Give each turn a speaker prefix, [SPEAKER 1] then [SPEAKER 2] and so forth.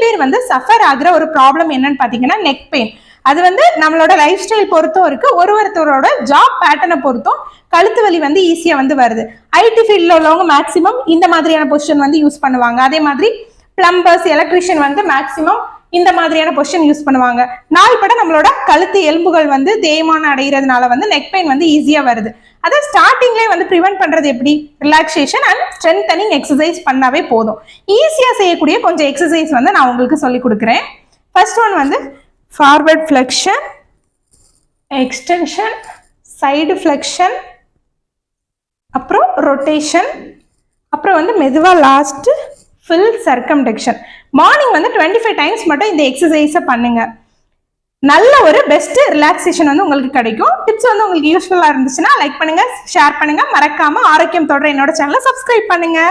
[SPEAKER 1] பேர் வந்து சஃபர் ஆகுற ஒரு ப்ராப்ளம் என்னன்னு பாத்தீங்கன்னா நெக் பெயின். அது வந்து நம்மளோட லைஃப் ஸ்டைல் பொறுத்தும் இருக்கு, ஒருத்தரோட ஜாப் பேட்டர்னை பொறுத்தும் கழுத்து வலி வந்து ஈஸியா வந்து வருது. ஐடி ஃபீல்ட்ல உள்ளவங்க மேக்சிமம் இந்த மாதிரியான பொசிஷன் வந்து யூஸ் பண்ணுவாங்க. அதே மாதிரி பிளம்பர்ஸ், எலக்ட்ரிஷியன் வந்து மேக்சிமம் இந்த மாதிரியான பொசிஷன் யூஸ் பண்ணுவாங்க. நாள்பட நம்மளோட கழுத்து எலும்புகள் வந்து தேய்மானம் அடைகிறதுனால வந்து நெக் பெயின் வந்து ஈஸியா வருது. அதை ஸ்டார்டிங்லேயே வந்து ப்ரிவென்ட் பண்றது எப்படி? ரிலாக்ஸேஷன் அண்ட் ஸ்ட்ரென்தனிங் எக்ஸசைஸ் பண்ணாவே போதும். ஈஸியா செய்யக்கூடிய கொஞ்சம் எக்ஸசைஸ் வந்து நான் உங்களுக்கு சொல்லி கொடுக்குறேன். ஃபர்ஸ்ட் ஒன் வந்து forward flexion, extension, side flexion, அப்புறம் ரொட்டேஷன், அப்புறம் வந்து மெதுவா லாஸ்ட் ஃபுல் சர்க்கம்டெக்ஷன். மார்னிங் வந்து 25 டைம்ஸ் மட்டும் இந்த எக்ஸசைஸை பண்ணுங்க. நல்ல ஒரு பெஸ்ட் ரிலாக்ஸேஷன் வந்து உங்களுக்கு கிடைக்கும். டிப்ஸ் வந்து உங்களுக்கு யூஸ்ஃபுல்லா இருந்துச்சுன்னா லைக் பண்ணுங்க, ஷேர் பண்ணுங்க, மறக்காம ஆரோக்கியம் தொடர என்னோட சேனலை சப்ஸ்கிரைப் பண்ணுங்க.